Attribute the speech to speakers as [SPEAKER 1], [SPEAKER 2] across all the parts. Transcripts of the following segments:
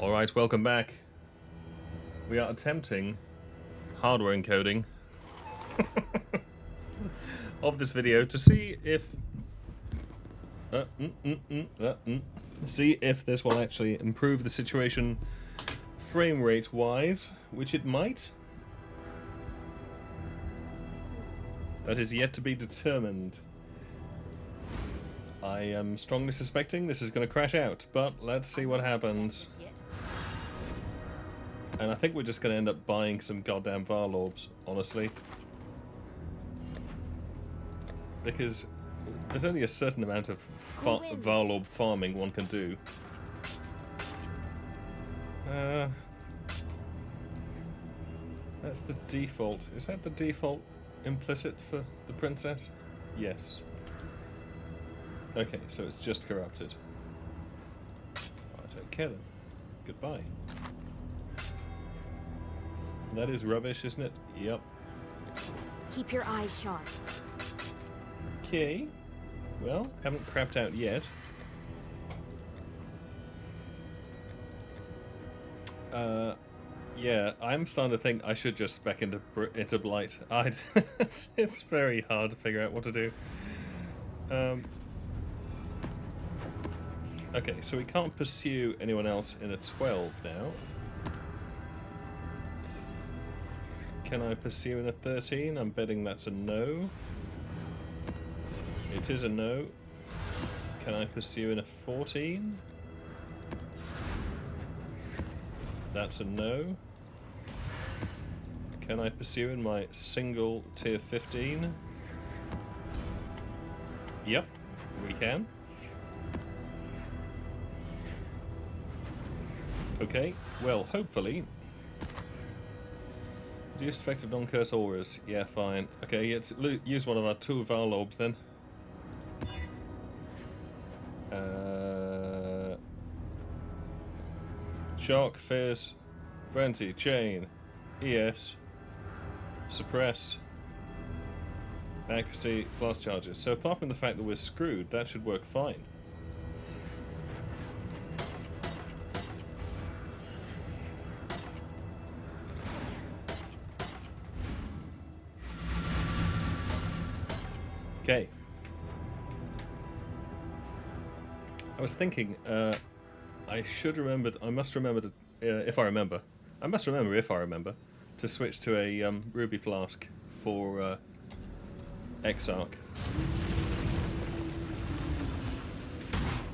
[SPEAKER 1] Alright, welcome back. We are attempting hardware encoding of this video to see if see if this will actually improve the situation frame rate wise, which it might. That is yet to be determined. I am strongly suspecting this is going to crash out, but let's see what happens. And I think we're just going to end up buying some goddamn Vaal orbs, honestly. Because there's only a certain amount of Vaal orb farming one can do. That's the default. Is that the default implicit for the princess? Yes. Okay, so it's just corrupted. I don't care then. Goodbye. That is rubbish, isn't it? Yep.
[SPEAKER 2] Keep your eyes sharp.
[SPEAKER 1] Okay. Well, haven't crapped out yet. Yeah, I'm starting to think I should just spec into Blight. It's very hard to figure out what to do. Okay, so we can't pursue anyone else in a 12 now. Can I pursue in a 13? I'm betting that's a no. It is a no. Can I pursue in a 14? That's a no. Can I pursue in my single tier 15? Yep, we can. Okay, well, hopefully. Reduced effect of non-curse auras. Yeah, fine. Okay, let's use one of our 2 Vaal orbs then. Shock, Fizz, Frenzy, Chain, ES, Suppress, Accuracy, Blast Charges. So apart from the fact that we're screwed, that should work fine. Okay. I was thinking, I must remember if I remember, to switch to a Ruby Flask for Exarch.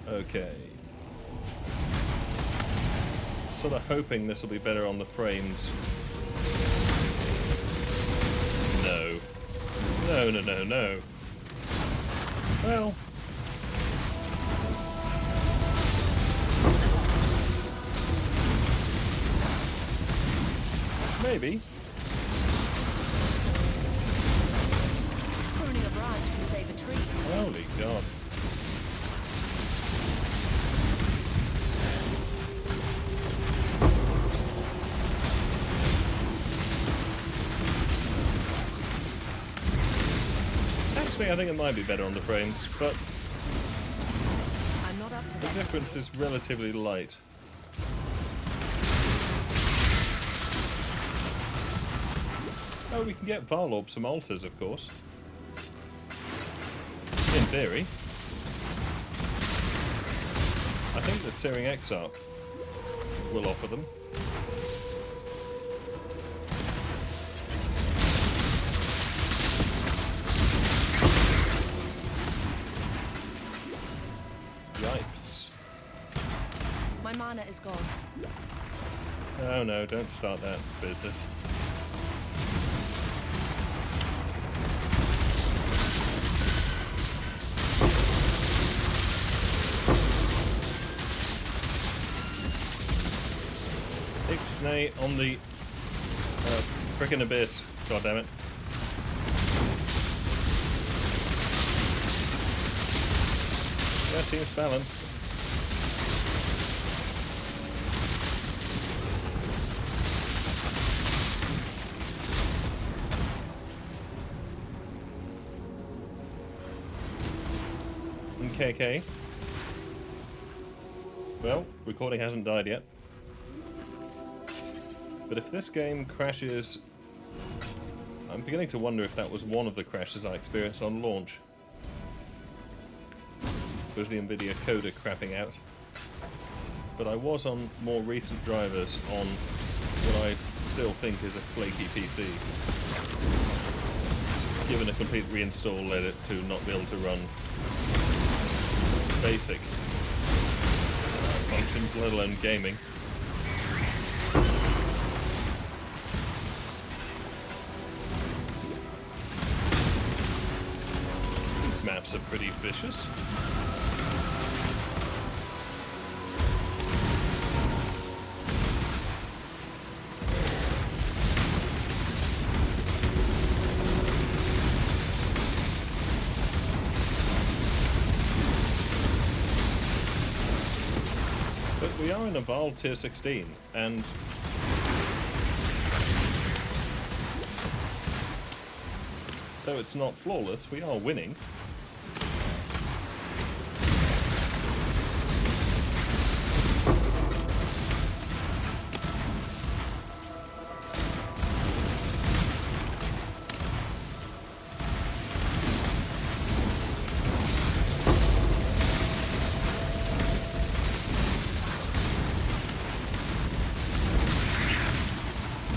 [SPEAKER 1] Okay. Sort of hoping this will be better on the frames. No. No, no, no, no. Well. Maybe.
[SPEAKER 2] Pruning a branch can save a tree.
[SPEAKER 1] Holy God. Actually, I think it might be better on the frames, but
[SPEAKER 2] I'm not up to
[SPEAKER 1] the difference is relatively light. Oh, we can get Vaal orbs from altars, of course. In theory. I think the Searing Exarch will offer them. Yipes.
[SPEAKER 2] My mana is gone.
[SPEAKER 1] Oh no, don't start that business. Ixnay on the frickin' abyss. God damn it. That seems balanced. Okay. Well, recording hasn't died yet. But if this game crashes... I'm beginning to wonder if that was one of the crashes I experienced on launch. It was the NVIDIA coder crapping out. But I was on more recent drivers on what I still think is a flaky PC. Given a complete reinstall led it to not be able to run basic functions, let alone gaming. These maps are pretty vicious. We are in a Vaal tier 16, and though it's not flawless, we are winning.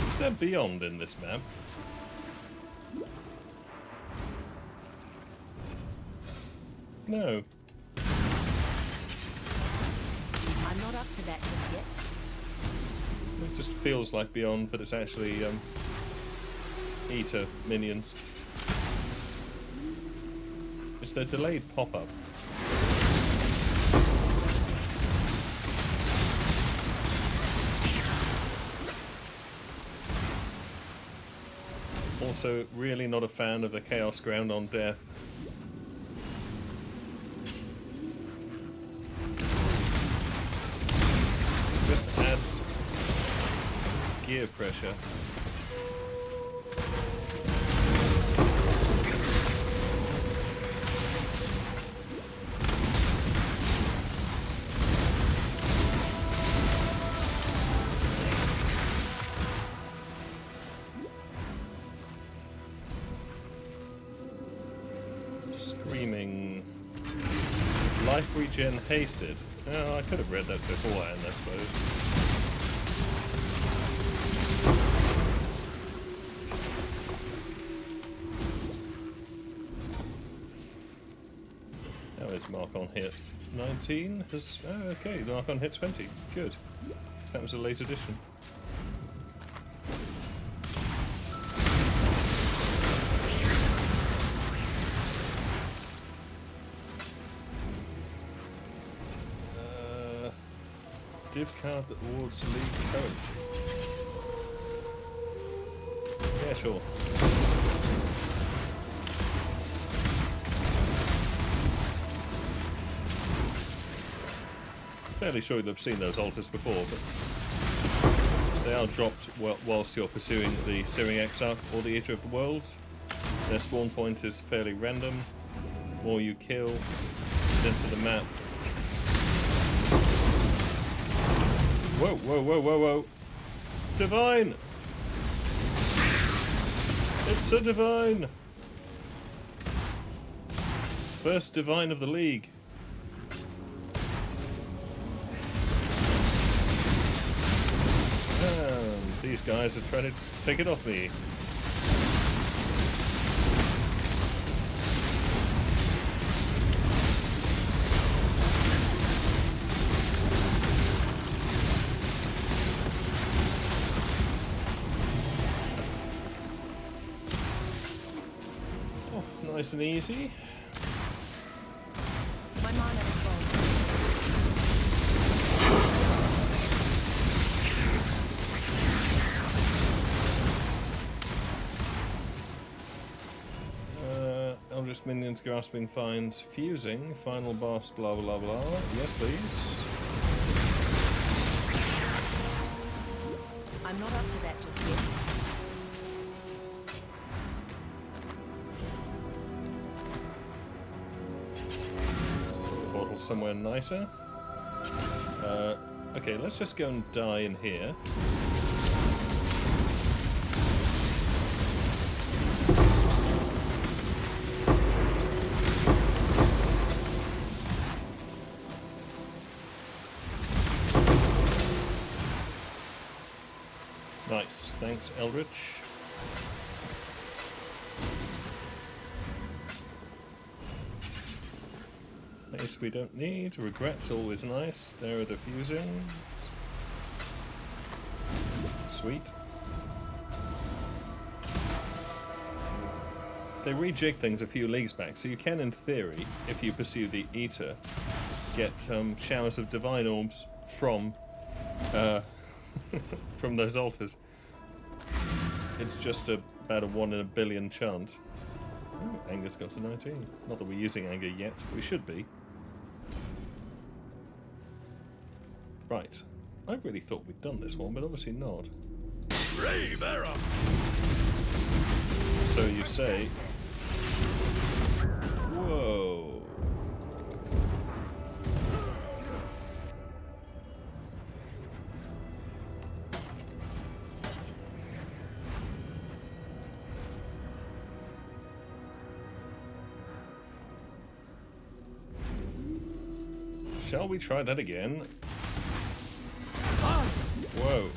[SPEAKER 1] Is there beyond in this map? No.
[SPEAKER 2] I'm not up to that just yet.
[SPEAKER 1] It just feels like beyond, but it's actually Eater minions. It's their delayed pop-up. Also, really not a fan of the Chaos Ground on Death. It just adds gear pressure. Screaming. Life regen hasted. Oh, I could have read that beforehand, I suppose. How is mark on hit? 19 has... Oh, okay, mark on hit 20. Good. So that was a late addition. Div card that awards league currency. Yeah, sure. Fairly sure you'll have seen those altars before, but they are dropped whilst you're pursuing the Searing Exile or the Eater of the Worlds. Their spawn point is fairly random. The more you kill, into the map. Whoa, whoa, whoa, whoa, whoa. Divine! It's a divine! First divine of the league. These guys are trying to take it off me. Nice and easy.
[SPEAKER 2] My mana is gone.
[SPEAKER 1] Eldritch minions grasping finds fusing. Final boss blah blah blah. Yes please.
[SPEAKER 2] I'm not up to that just yet.
[SPEAKER 1] Somewhere nicer. Okay, let's just go and die in here. Nice, thanks Eldritch. Haste we don't need, regret's always nice. There are the fusings. Sweet. They rejig things a few leagues back, so you can, in theory, if you pursue the Eater, get showers of divine orbs from from those altars. It's just about a 1 in a billion chance. Ooh, Anger's got to 19. Not that we're using Anger yet, but we should be. Right. I really thought we'd done this one, but obviously not.
[SPEAKER 3] Brave error.
[SPEAKER 1] So you say. Whoa. Shall we try that again? Whoa.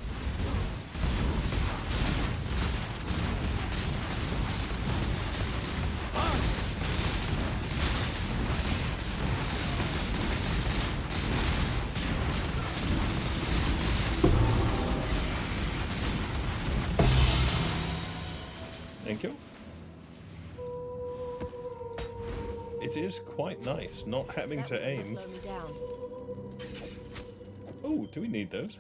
[SPEAKER 1] Thank you. It is quite nice not having
[SPEAKER 2] That
[SPEAKER 1] to
[SPEAKER 2] will
[SPEAKER 1] aim.
[SPEAKER 2] slow me down.
[SPEAKER 1] Oh, do we need those?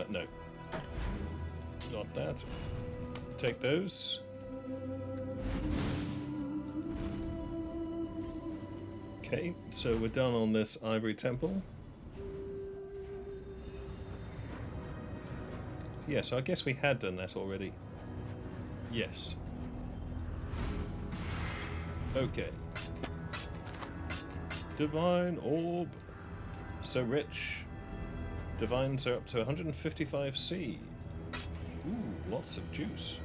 [SPEAKER 1] No. Not that. Take those. Okay, so we're done on this ivory temple. Yeah, so I guess we had done that already. Yes. Okay. Divine Orb. So rich. Divines are up to 155C. Ooh, lots of juice.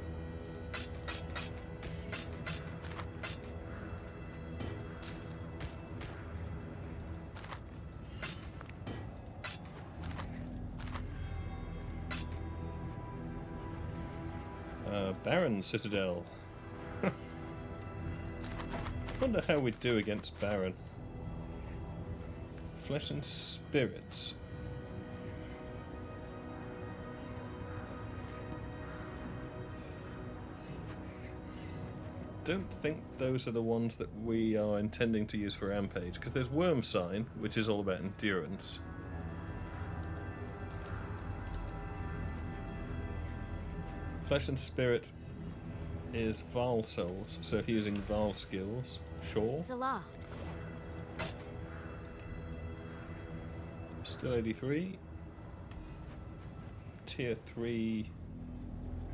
[SPEAKER 1] Baron Citadel. Wonder how we'd do against Baron. Flesh and Spirits. Don't think those are the ones that we are intending to use for Rampage, because there's Worm Sign, which is all about endurance. Flesh and Spirit is Vaal souls, so if you're using Vaal skills, sure.
[SPEAKER 2] Salah.
[SPEAKER 1] Still 83. Tier 3.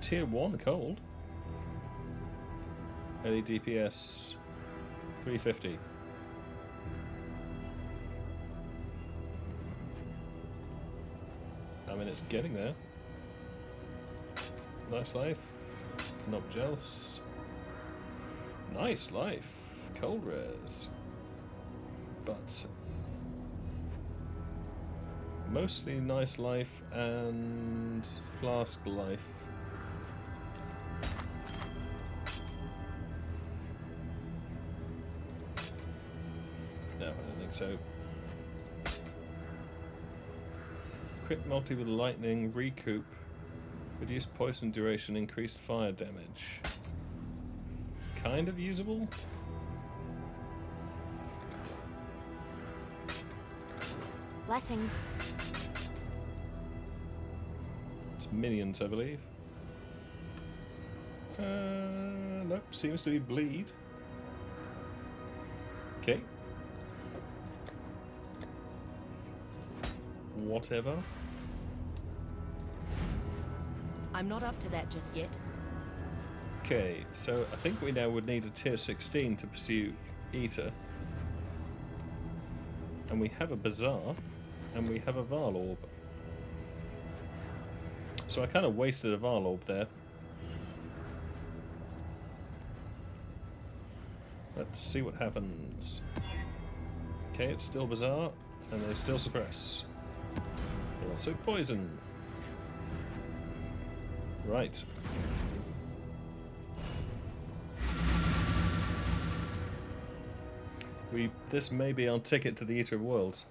[SPEAKER 1] Tier 1 cold. Any DPS 350. I mean, it's getting there. Nice life. Not jealous. Nice life. Cold res. But mostly nice life and flask life. No, I don't think so. Crit multi with lightning, recoup, reduced poison duration, increased fire damage. It's kind of usable.
[SPEAKER 2] Blessings.
[SPEAKER 1] It's minions, I believe. Nope, seems to be bleed. Okay. Whatever.
[SPEAKER 2] I'm not up to that just yet.
[SPEAKER 1] Okay, so I think we now would need a tier 16 to pursue Eater. And we have a Bazaar, and we have a Vaal Orb. So I kind of wasted a Vaal Orb there. Let's see what happens. Okay, it's still bizarre, and they still suppress. Also poison. Right. This may be our ticket to the Eater of Worlds.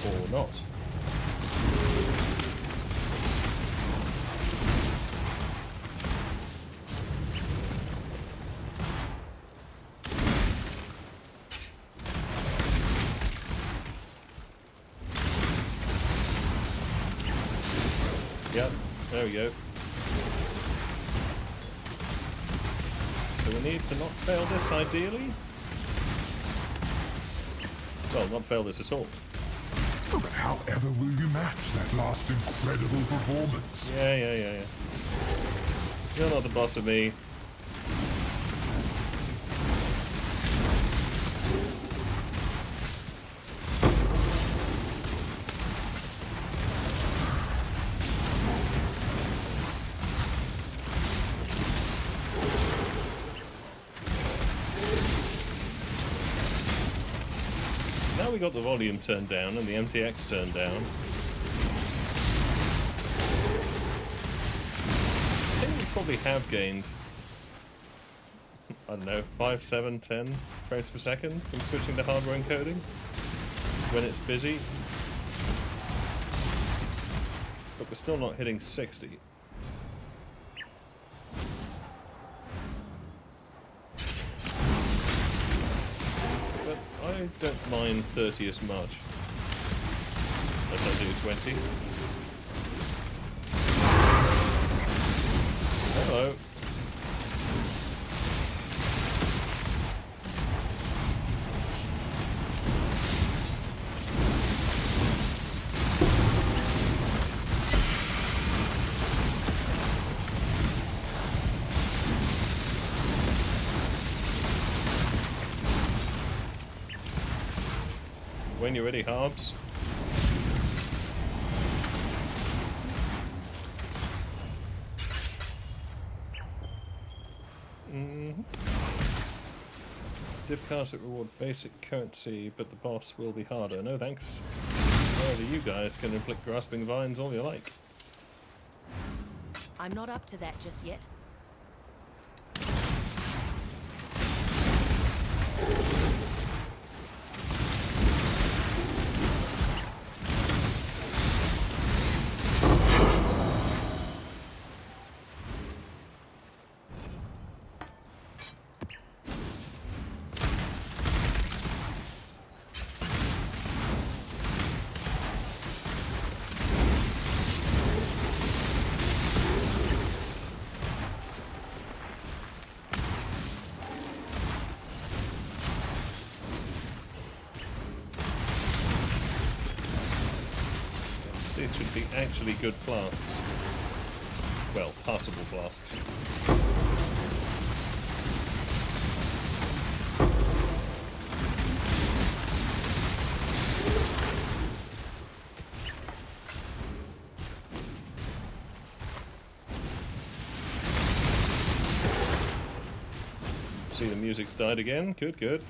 [SPEAKER 1] Or not. Yep, there we go. So we need to not fail this, ideally. Well, not fail this at all.
[SPEAKER 4] Oh, but however will you match that last incredible performance?
[SPEAKER 1] Yeah. You're not the boss of me. Now we got the volume turned down and the MTX turned down. I think we probably have gained, I don't know, 5, 7, 10 frames per second from switching to hardware encoding when it's busy. But we're still not hitting 60. I don't mind 30 as much as I do 20. Hello. When you're ready, Harbs. Div cards that reward basic currency, but the boss will be harder. No thanks. However, you guys can inflict grasping vines all you like.
[SPEAKER 2] I'm not up to that just yet.
[SPEAKER 1] These should be actually good flasks. Well, passable flasks. See, the music's died again. Good, good.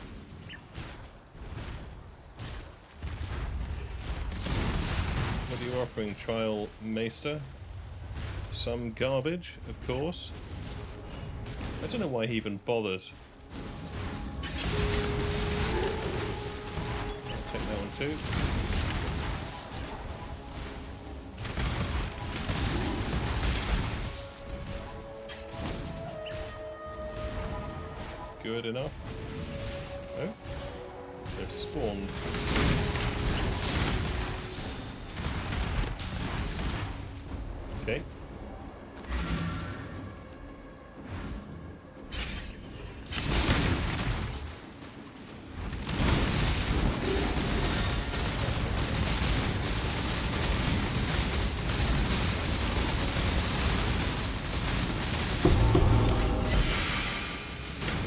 [SPEAKER 1] What are you offering, Trial Maester? Some garbage, of course. I don't know why he even bothers. I'll take that one too. Good enough. Oh, they've spawned. Okay.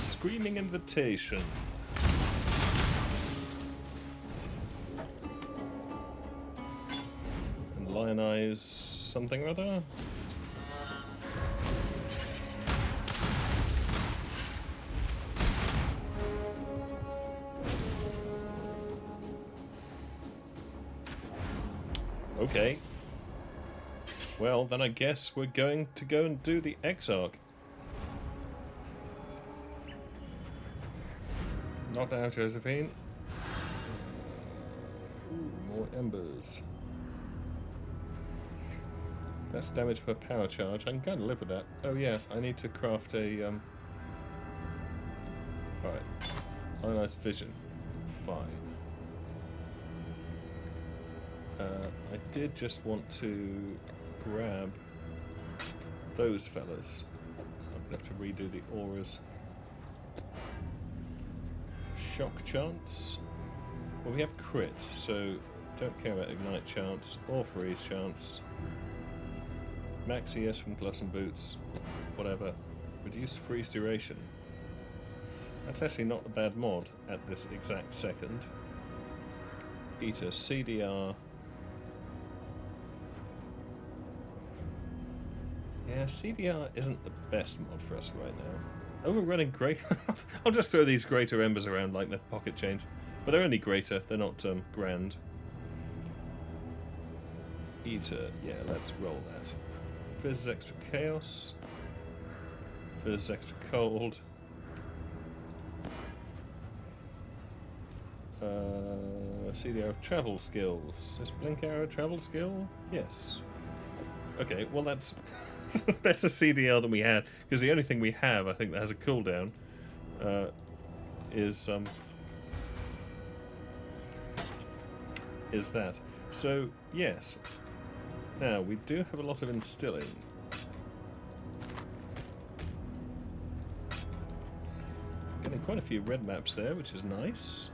[SPEAKER 1] Screaming invitation. And lionize something or other. Okay. Well, then I guess we're going to go and do the Exarch. Not now, Josephine. Ooh, more embers. That's damage per power charge. I can kind of live with that. Oh yeah, I need to craft a Alright. Ionized vision. Fine. I did just want to grab those fellas. I'm gonna have to redo the auras. Shock chance. Well, we have crit, so don't care about ignite chance or freeze chance. Max ES from gloves and boots. Whatever. Reduce freeze duration. That's actually not a bad mod at this exact second. Eater CDR. Yeah, CDR isn't the best mod for us right now. Oh, we're running great. I'll just throw these greater embers around like they're pocket change. But they're only greater, they're not grand. Eater, yeah, let's roll that. Fizz extra chaos. Fizz extra cold. CDR travel skills. Is Blink Arrow travel skill? Yes. Okay, well that's a better CDR than we had, because the only thing we have, I think, that has a cooldown is that. So, yes. Now, we do have a lot of instilling. Getting quite a few red maps there, which is nice.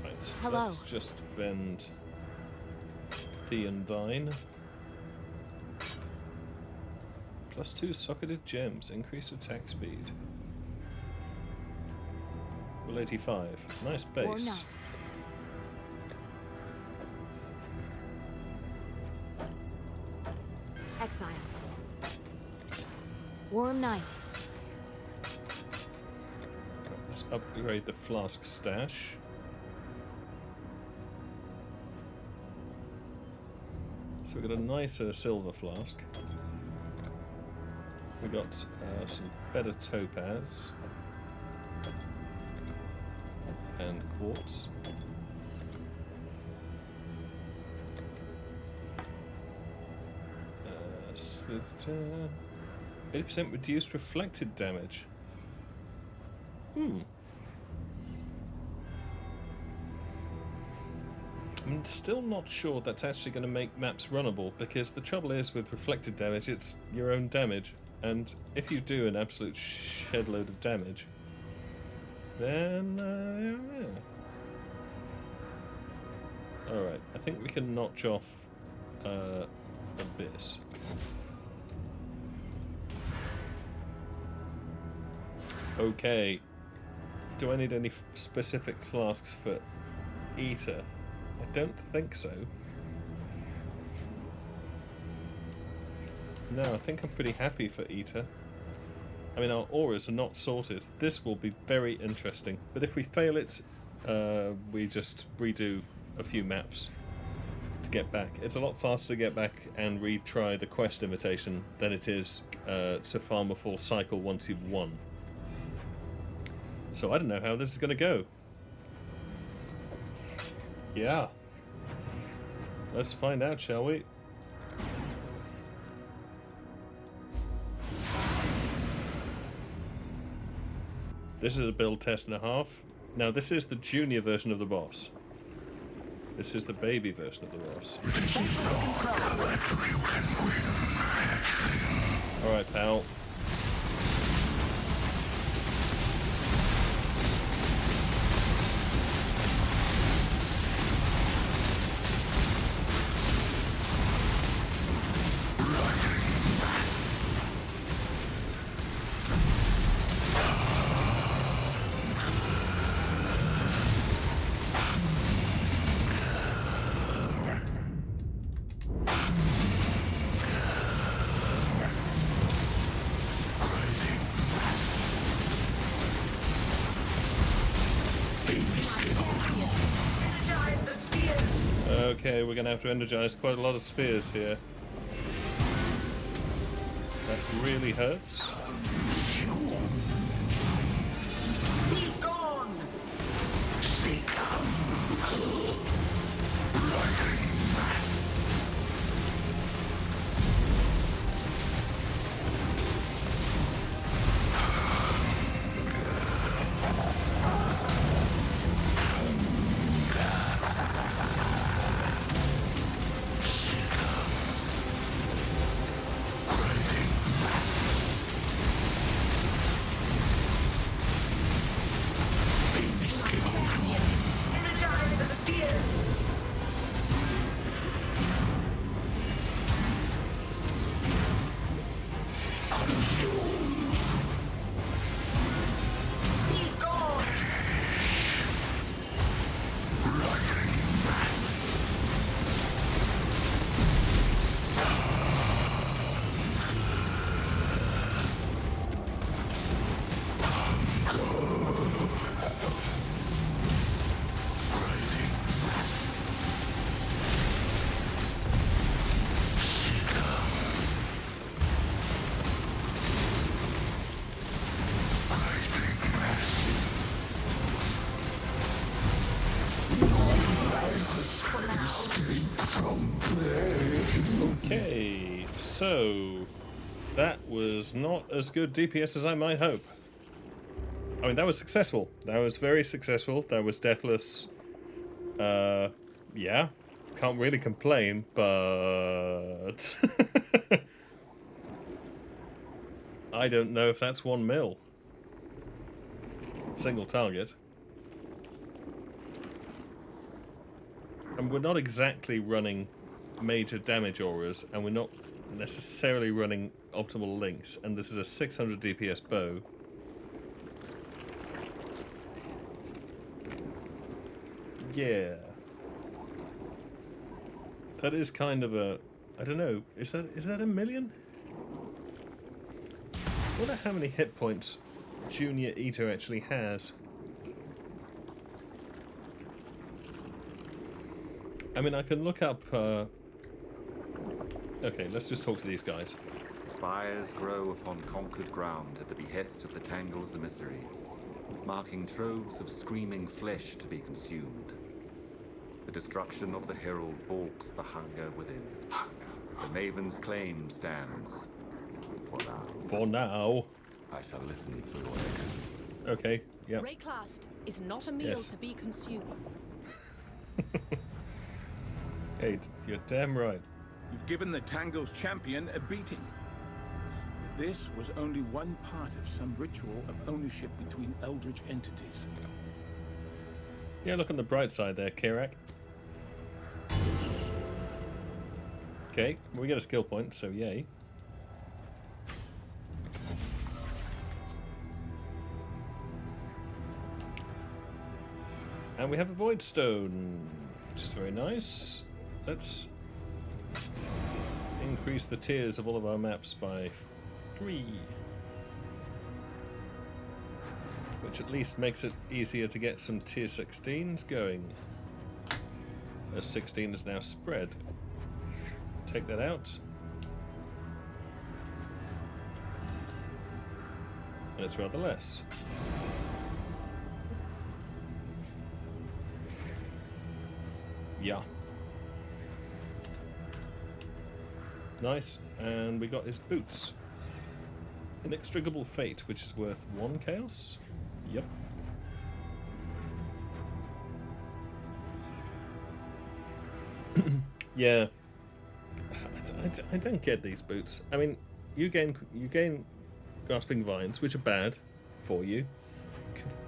[SPEAKER 1] Right,
[SPEAKER 2] Hello.
[SPEAKER 1] let's just vend thee and thine. +2 socketed gems, increase attack speed. Well, 85. Nice base.
[SPEAKER 2] War Knights. Exile. War Knights.
[SPEAKER 1] Let's upgrade the flask stash. So we've got a nicer silver flask. We got some better topaz and quartz. 80% reduced reflected damage. I'm still not sure that's actually going to make maps runnable, because the trouble is with reflected damage, it's your own damage. And if you do an absolute shed load of damage, then, yeah. Alright, I think we can notch off Abyss. Okay. Do I need any specific flasks for Eater? I don't think so. No, I think I'm pretty happy for Eater. I mean, our auras are not sorted. This will be very interesting. But if we fail it, we just redo a few maps to get back. It's a lot faster to get back and retry the quest invitation than it is to farm a full cycle once you've won. So I don't know how this is going to go. Yeah. Let's find out, shall we? This is a build test and a half. Now, this is the junior version of the boss. This is the baby version of the boss. Alright, pal. Okay, we're gonna have to energize quite a lot of spears here. That really hurts.
[SPEAKER 5] Be gone! Energize the spears! Be gone!
[SPEAKER 1] Okay, so that was not as good DPS as I might hope. I mean, that was successful. That was very successful. That was deathless. Yeah, can't really complain, but I don't know if that's 1 mil. Single target. And we're not exactly running major damage auras, and we're not necessarily running optimal links, and this is a 600 DPS bow. Yeah. That is kind of a... I don't know, is that a million? I wonder how many hit points Junior Eater actually has. I mean, I can look up... Okay, let's just talk to these guys.
[SPEAKER 6] Spires grow upon conquered ground at the behest of the Tangle's emissary, marking troves of screaming flesh to be consumed. The destruction of the herald balks the hunger within. The Maven's claim stands. For now.
[SPEAKER 1] For now.
[SPEAKER 6] I shall listen for your echo.
[SPEAKER 1] Okay, yep.
[SPEAKER 2] Rayclast is not a meal
[SPEAKER 1] Yes.
[SPEAKER 2] to be consumed.
[SPEAKER 1] Hey, you're damn right.
[SPEAKER 3] You've given the Tangle's champion a beating. But this was only one part of some ritual of ownership between eldritch entities.
[SPEAKER 1] Yeah, look on the bright side there, Kirak. Okay, we get a skill point, so yay. And we have a Void Stone, which is very nice. Let's increase the tiers of all of our maps by 3. Which at least makes it easier to get some tier 16s going. As 16 is now spread. Take that out. And it's rather less. Yeah. Nice. And we got his boots. Inextricable Fate, which is worth 1 chaos. Yep. Yeah. I don't get these boots. I mean, you gain grasping vines, which are bad for you.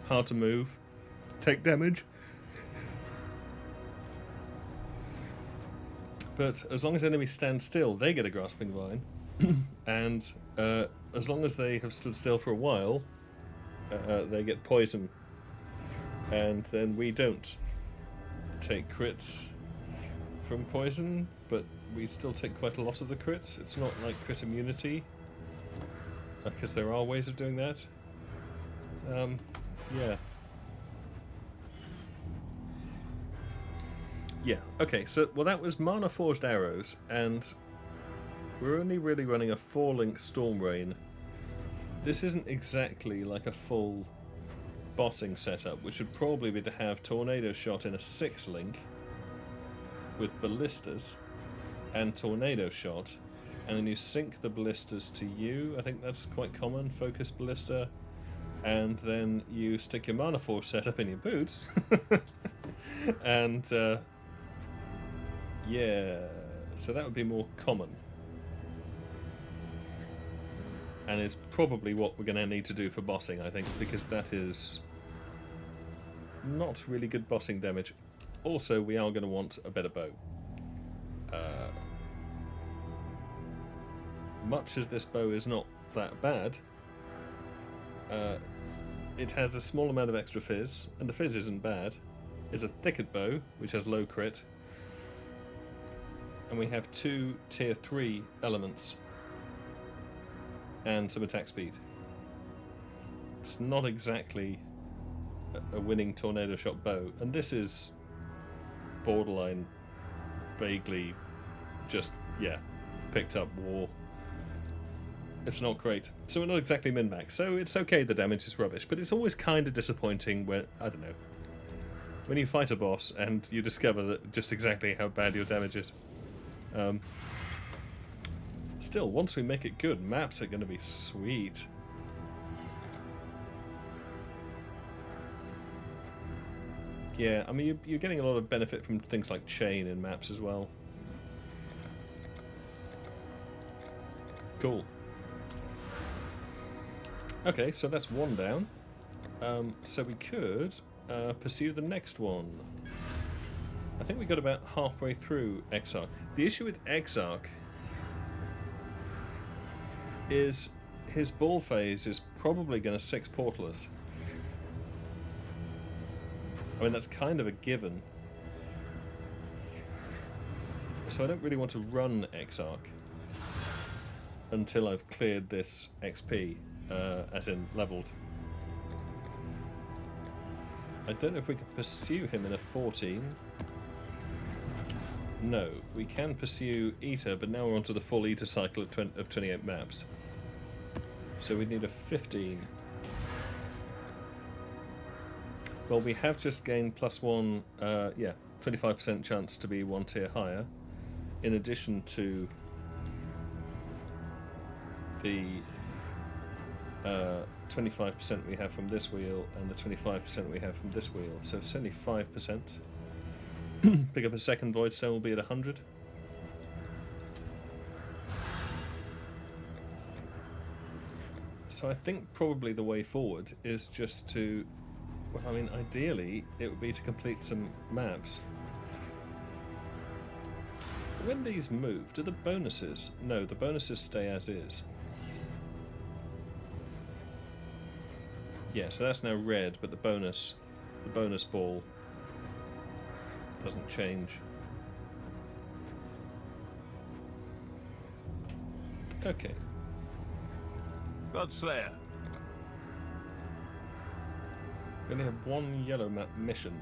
[SPEAKER 1] Hard to move. Take damage. But as long as enemies stand still, they get a grasping vine. And as long as they have stood still for a while, they get poison. And then we don't take crits from poison, but we still take quite a lot of the crits. It's not like crit immunity, because there are ways of doing that. Yeah. Yeah, okay, so, well, that was Mana Forged Arrows, and we're only really running a 4-link Storm Rain. This isn't exactly like a full bossing setup, which would probably be to have Tornado Shot in a 6-link with Ballistas and Tornado Shot, and then you sync the Ballistas to you. I think that's quite common, Focus Ballista, and then you stick your Mana Forge setup in your boots, and yeah, so that would be more common. And is probably what we're going to need to do for bossing, I think, because that is not really good bossing damage. Also, we are going to want a better bow. Much as this bow is not that bad, it has a small amount of extra fizz, and the fizz isn't bad. It's a thicket bow, which has low crit, and we have 2 tier 3 elements and some attack speed. It's not exactly a winning Tornado Shot bow, and this is borderline, vaguely, just, yeah, picked up war. It's not great. So we're not exactly min-max, so it's okay the damage is rubbish, but it's always kind of disappointing when, I don't know, when you fight a boss and you discover that just exactly how bad your damage is. Still, once we make it good, maps are going to be sweet. Yeah, I mean, you're getting a lot of benefit from things like chain in maps as well. Cool. Okay, so that's one down. So we could pursue the next one. I think we got about halfway through Exarch. The issue with Exarch is his ball phase is probably going to 6 portal us. I mean, that's kind of a given. So I don't really want to run Exarch until I've cleared this XP, as in leveled. I don't know if we can pursue him in a 14. No, we can pursue Eater, but now we're onto the full Eater cycle of 28 maps. So we need a 15. Well, we have just gained +1, yeah, 25% chance to be 1 tier higher, in addition to the 25% we have from this wheel and the 25% we have from this wheel. So 75%. Pick up a second Void Stone, will be at 100. So I think probably the way forward is just to, well, I mean, ideally it would be to complete some maps. When these move, do the bonuses? No, the bonuses stay as is. Yeah, so that's now red, but the bonus ball doesn't change. Okay.
[SPEAKER 3] Godslayer.
[SPEAKER 1] We only have one yellow map mission.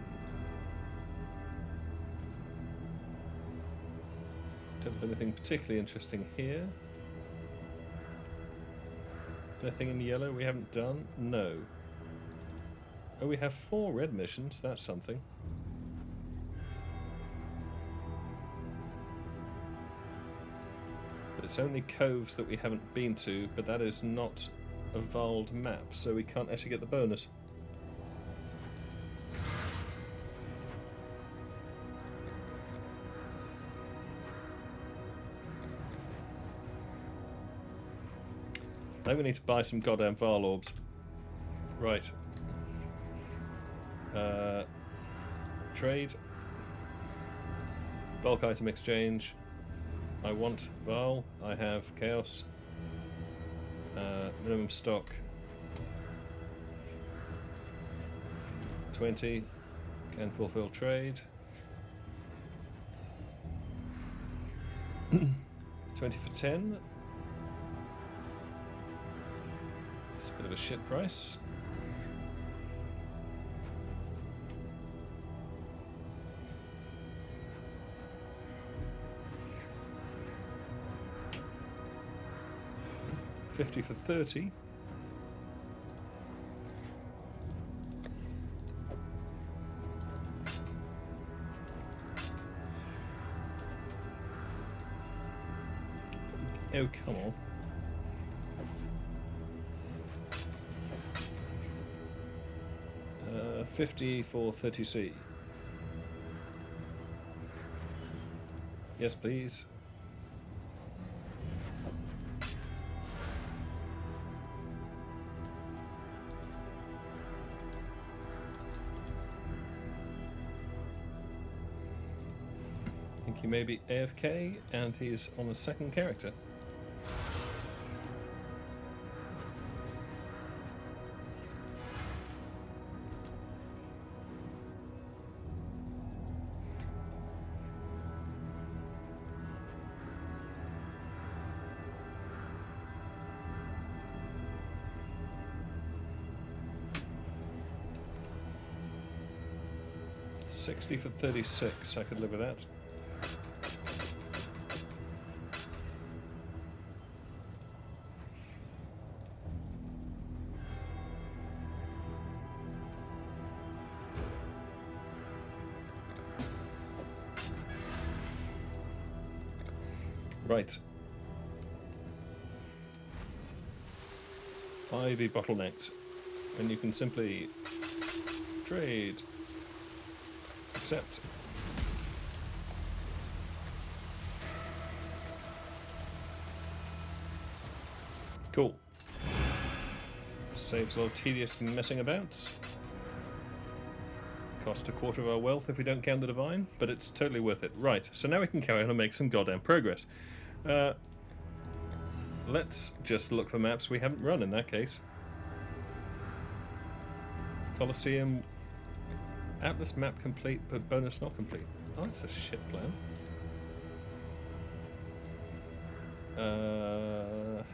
[SPEAKER 1] Don't have anything particularly interesting here. Anything in yellow we haven't done? No. Oh, we have 4 red missions. That's something. But it's only coves that we haven't been to, but that is not a Vaal map, so we can't actually get the bonus. I think we need to buy some goddamn Vaal orbs. Right. Trade. Bulk item exchange. I want Vaal. I have Chaos. Minimum stock. 20. Can fulfill trade. 20 for 10. It's a bit of a shit price. 50 for 30. Oh, come on. Uh, 50 for 30C. Yes, please. I think he may be AFK, and he's on a second character. $60 for 36, I could live with that. Right. I be bottlenecked, and you can simply trade. Accept. Cool. Saves a lot of tedious messing about. Cost a quarter of our wealth if we don't count the divine, but it's totally worth it. Right, so now we can carry on and make some goddamn progress. Let's just look for maps we haven't run in that case. Colosseum. Atlas map complete, but bonus not complete. Oh, that's a shit plan.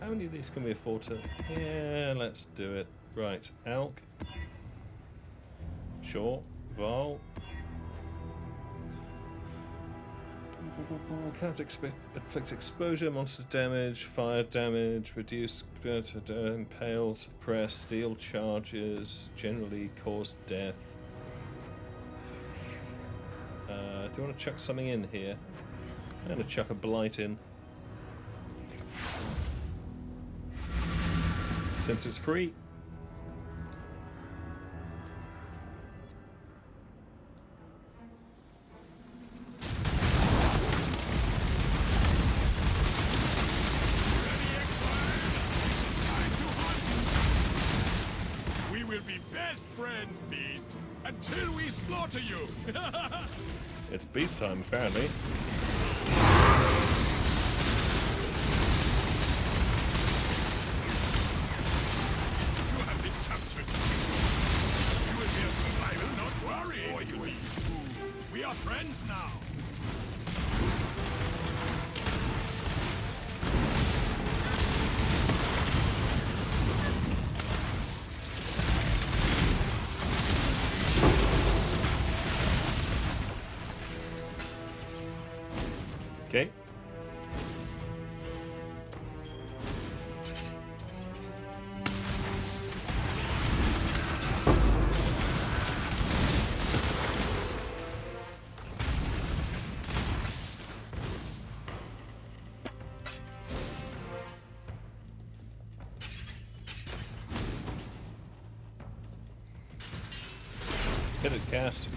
[SPEAKER 1] How many of these can we afford to... Yeah, let's do it. Right, Alk. Sure. Vaal. Can't inflict exposure, monster damage, fire damage, reduce, impale, suppress, steal charges, generally cause death. Do you want to chuck something in here? I'm going to chuck a blight in. Since it's free.
[SPEAKER 3] We will be best friends, Beast, until we slaughter you.
[SPEAKER 1] It's beast time, apparently.
[SPEAKER 3] You have been captured. You will be a survivor, not worry. Or you will. We are friends now.
[SPEAKER 1] Okay. Hit it, Cass.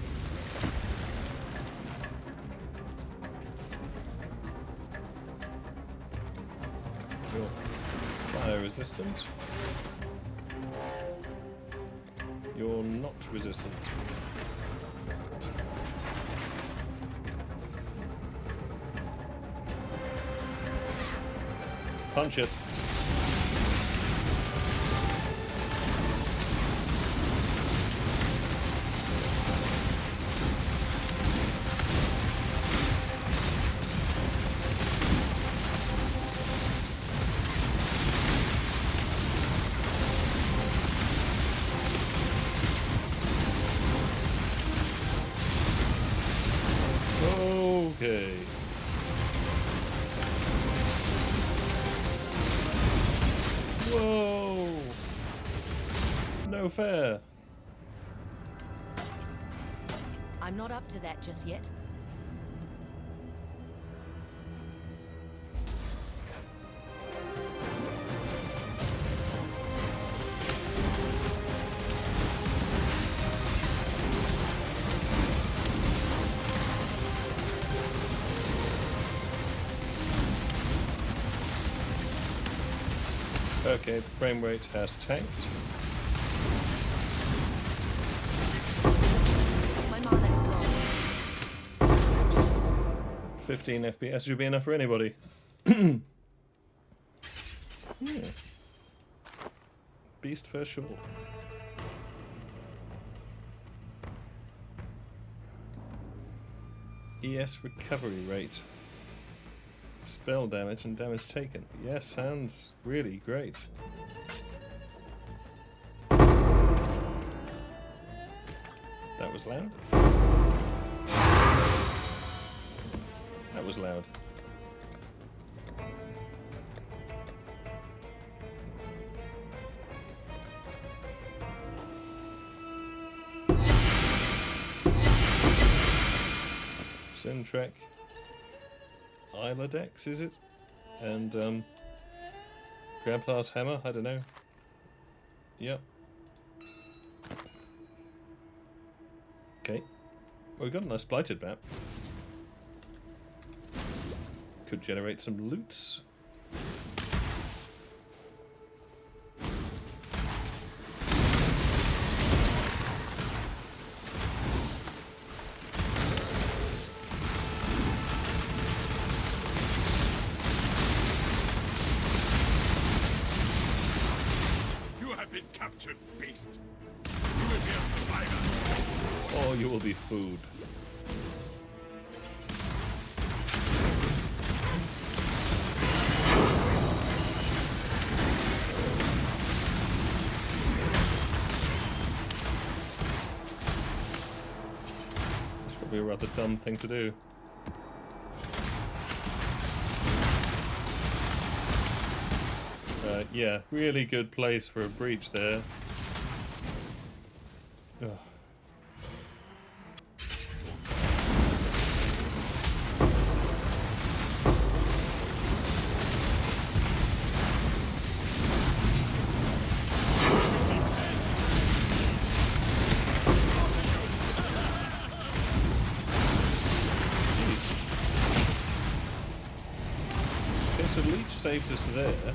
[SPEAKER 1] You're fire resistant. You're not resistant. Punch it. Okay. no fair.
[SPEAKER 2] I'm not up to that just yet.
[SPEAKER 1] Okay, frame rate has tanked.
[SPEAKER 2] My mana is low.
[SPEAKER 1] 15 FPS should be enough for anybody. Yeah. Beast for sure. ES recovery rate. Spell damage and damage taken. Yes, sounds really great. That was loud. That was loud. Simtrek. Isladex, is it? And Grandpa's hammer, I don't know. Yep. Okay. Well, we've got a nice blighted map. Could generate some loots.
[SPEAKER 3] Captured beast. You will be a survivor.
[SPEAKER 1] Or you will be food. That's probably a rather dumb thing to do. Yeah, really good place for a breach there. Ugh. Jeez. Okay, so Leech saved us there.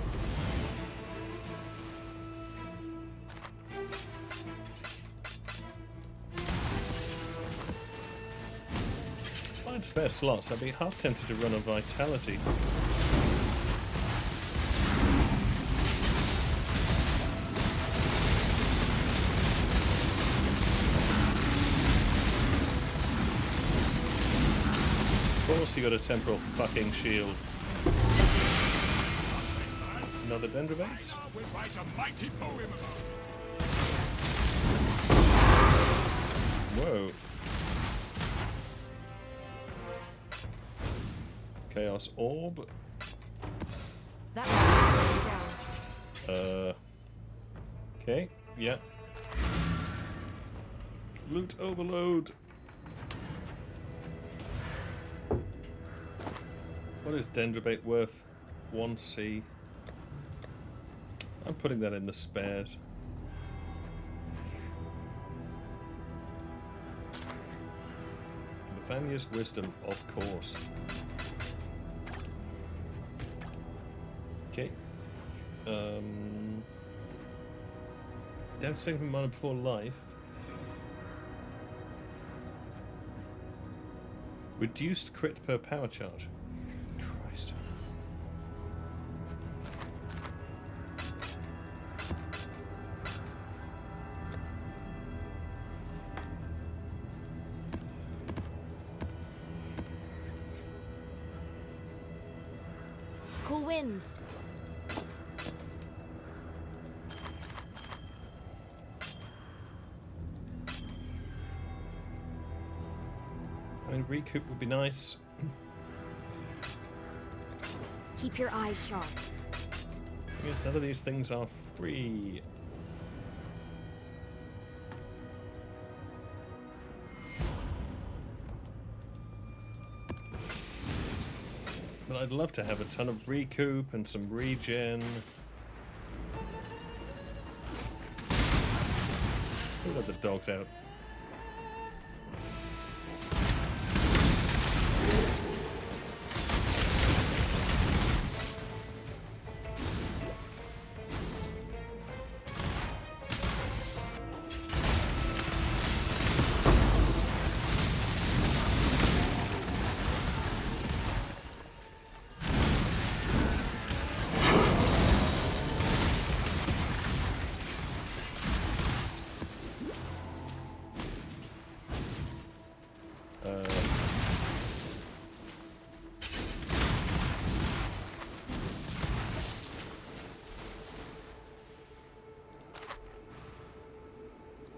[SPEAKER 1] Spare slots, I'd be half tempted to run a Vitality. Of course he got a temporal fucking shield. Another Dendrobates?
[SPEAKER 3] We'll write a mighty poem about it.
[SPEAKER 1] Whoa. Chaos Orb.
[SPEAKER 2] That was down.
[SPEAKER 1] Okay, yeah. Loot overload. What is Dendrobate worth? 1C. I'm putting that in the spares. Vanya's Wisdom, of course. Okay. Devastating from mana before life. Reduced crit per power charge. Christ.
[SPEAKER 2] Cool winds.
[SPEAKER 1] I mean, recoup would be nice.
[SPEAKER 2] Keep your eyes sharp.
[SPEAKER 1] Because none of these things are free. But I'd love to have a ton of recoup and some regen. We'll let the dogs out.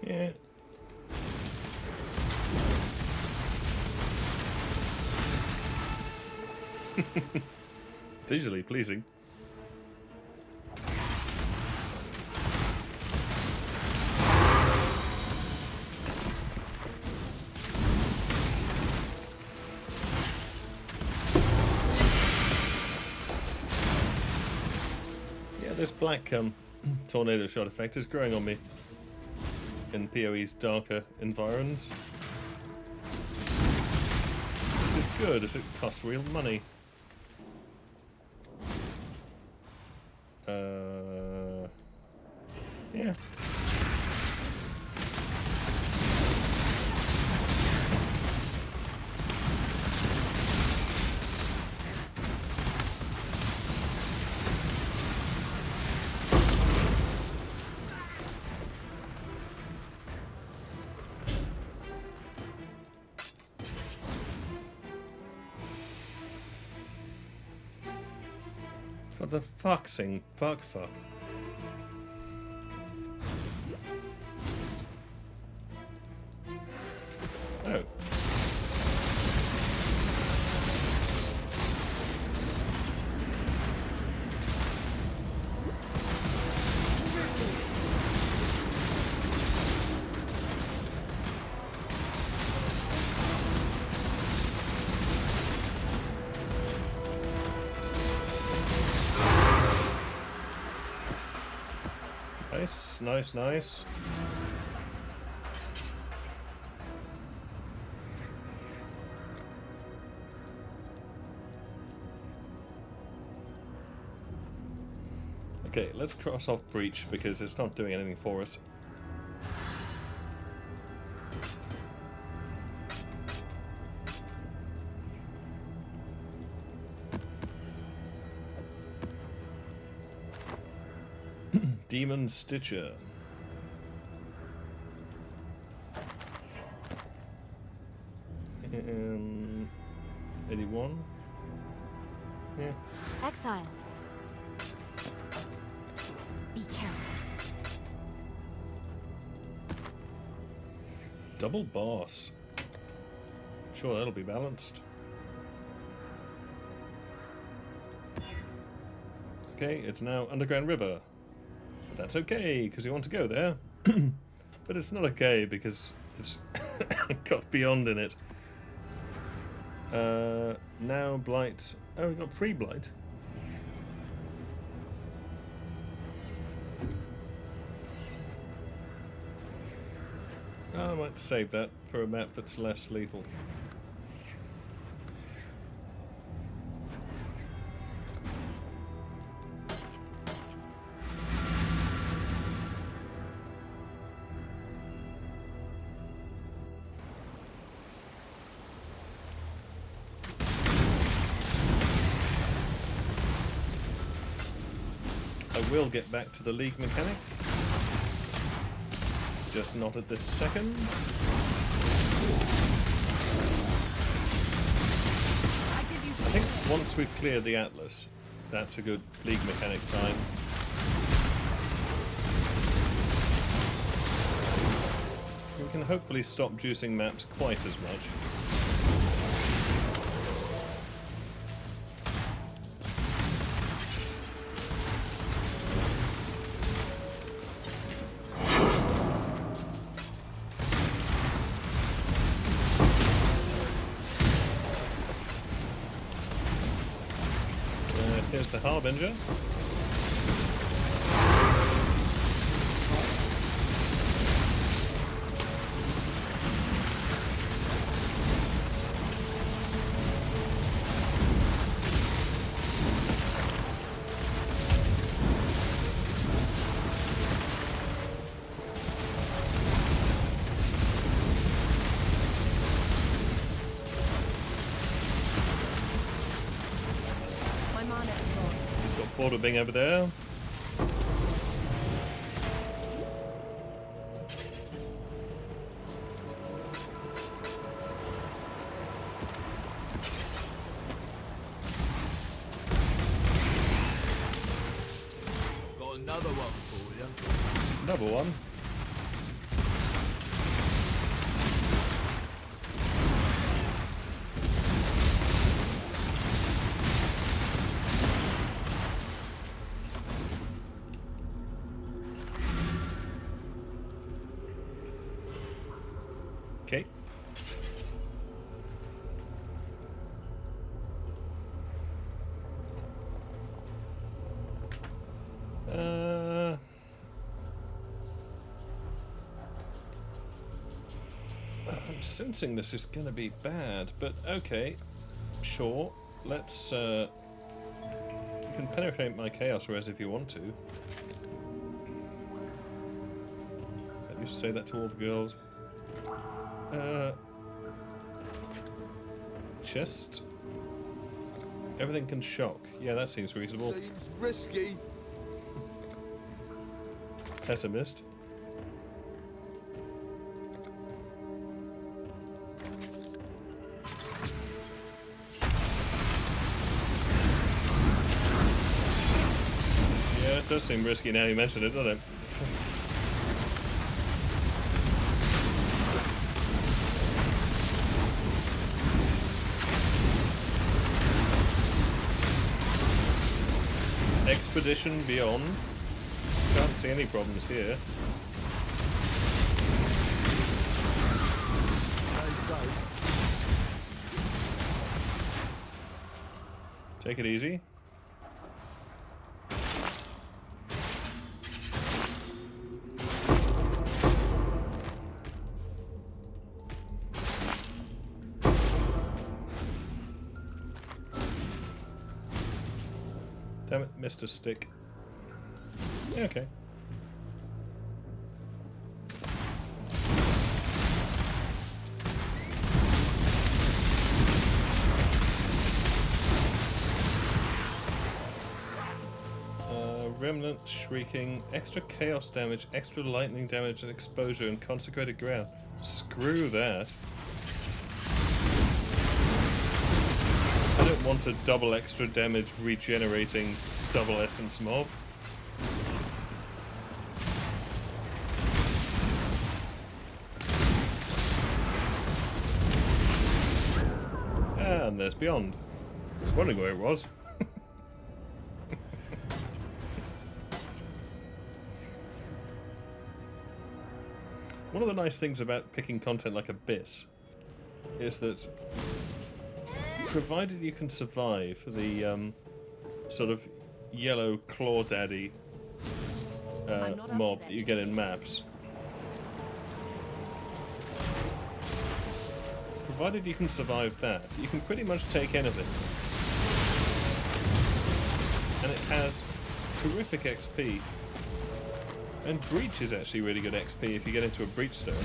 [SPEAKER 1] Yeah. Visually pleasing. Yeah, this black tornado shot effect is growing on me in PoE's darker environs. Which is good, as it costs real money. Yeah. For the fuck's sake, fuck. Oh. Nice. Okay, let's cross off Breach because it's not doing anything for us. Demon Stitcher. 81. Yeah.
[SPEAKER 2] Exile. Be careful.
[SPEAKER 1] Double boss. Sure, that'll be balanced. Okay, it's now Underground River. But that's okay, because we want to go there. But it's not okay, because it's got Beyond in it. Now Blight. Oh, we got free Blight. Oh, I might save that for a map that's less lethal. I will get back to the League mechanic. Just not at this second. I think once we've cleared the Atlas, that's a good League mechanic time. We can hopefully stop juicing maps quite as much. Here's the Harbinger.
[SPEAKER 2] My mana is gone.
[SPEAKER 1] He's got Border Bing over there.
[SPEAKER 7] Got another one for you.
[SPEAKER 1] Another one. Okay. I'm sensing this is going to be bad, but okay, sure. Let's. You can penetrate my Chaos Res if you want to. I used to say that to all the girls. Chest. Everything can shock. Yeah, that seems reasonable.
[SPEAKER 7] Seems risky.
[SPEAKER 1] Pessimist. Yeah, it does seem risky now you mention it, doesn't it? Expedition Beyond. Can't see any problems here. Take it easy. Damn it, missed a stick. Yeah, okay. Remnant, Shrieking, extra chaos damage, extra lightning damage and exposure and consecrated ground. Screw that. I don't want a double extra damage regenerating double essence mob. And there's Beyond. I was wondering where it was. One of the nice things about picking content like Abyss is that provided you can survive the sort of yellow claw daddy mob that you get in maps, provided you can survive that, you can pretty much take anything. And it has terrific XP. And Breach is actually really good XP if you get into a Breach Stone.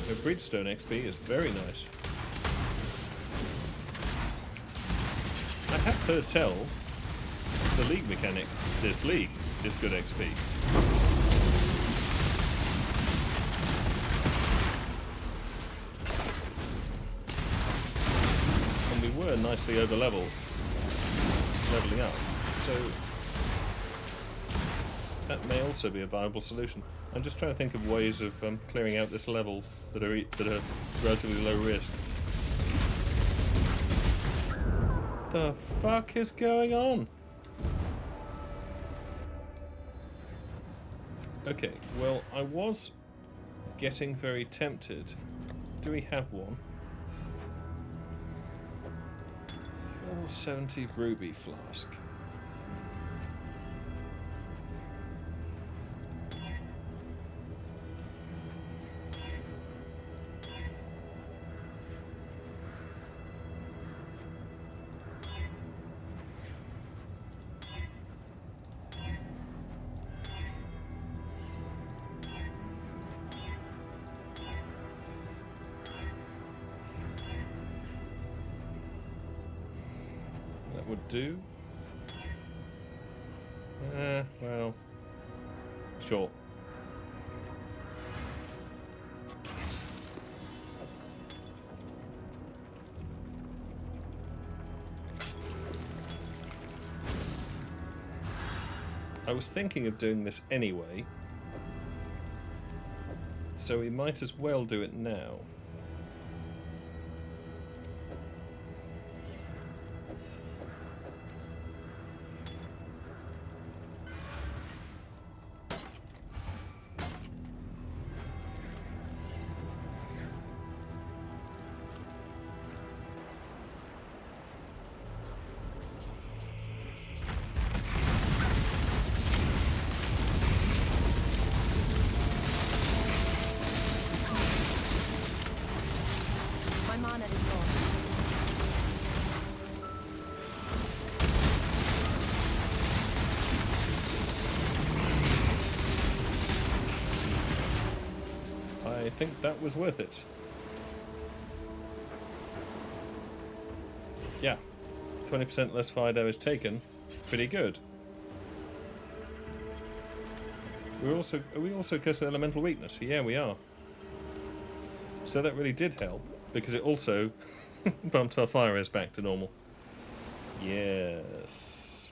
[SPEAKER 1] The Breach Stone XP is very nice. I have heard tell the League mechanic, this League, is good XP. And we were nicely over leveling up, so that may also be a viable solution. I'm just trying to think of ways of clearing out this level that are relatively low risk. the fuck is going on? Okay, well, I was getting very tempted. Do we have one? Level 70 ruby flask. Would do. Well, sure. I was thinking of doing this anyway, so we might as well do it now.
[SPEAKER 2] My mana is gone.
[SPEAKER 1] I think that was worth it. Yeah, 20% less fire damage taken. Pretty good. Are we also cursed with elemental weakness? Yeah, we are. So that really did help, because it also bumped our fire res back to normal. Yes.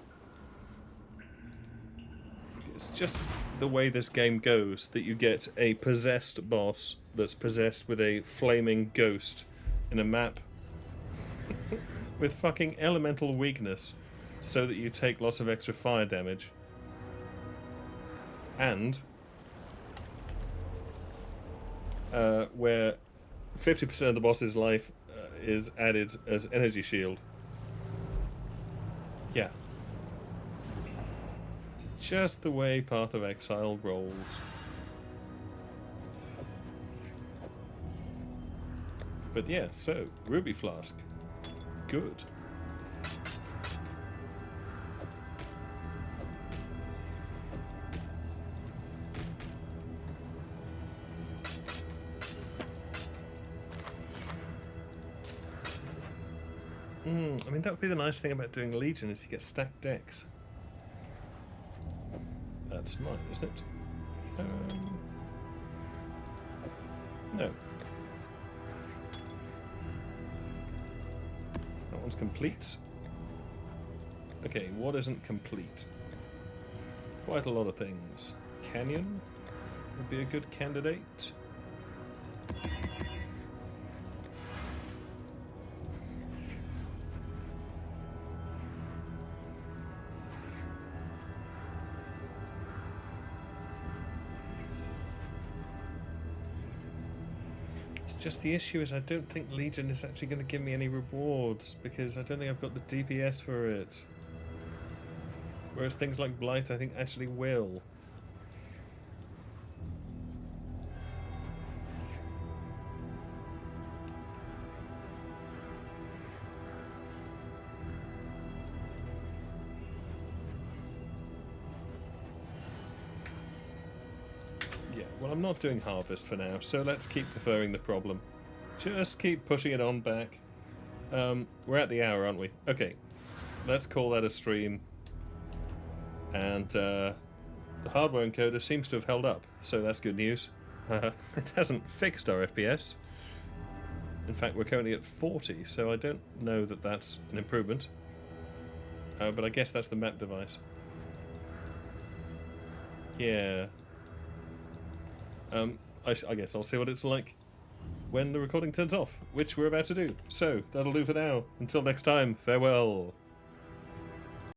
[SPEAKER 1] It's just the way this game goes that you get a possessed boss that's possessed with a flaming ghost in a map with fucking elemental weakness so that you take lots of extra fire damage. And where 50% of the boss's life is added as energy shield. Yeah. It's just the way Path of Exile rolls. But yeah, so, Ruby Flask. Good. I mean, that would be the nice thing about doing Legion, is you get stacked decks. That's mine, isn't it? No. That one's complete. Okay, what isn't complete? Quite a lot of things. Canyon would be a good candidate. Just the issue is I don't think Legion is actually going to give me any rewards, because I don't think I've got the DPS for it. Whereas things like Blight I think actually will. Well, I'm not doing Harvest for now, so let's keep deferring the problem. Just keep pushing it on back. We're at the hour, aren't we? Okay, let's call that a stream. And the hardware encoder seems to have held up, so that's good news. It hasn't fixed our FPS. In fact, we're currently at 40, so I don't know that that's an improvement. But I guess that's the map device. Yeah. I guess I'll see what it's like. when the recording turns off, which we're about to do. So, that'll do for now. Until next time, farewell.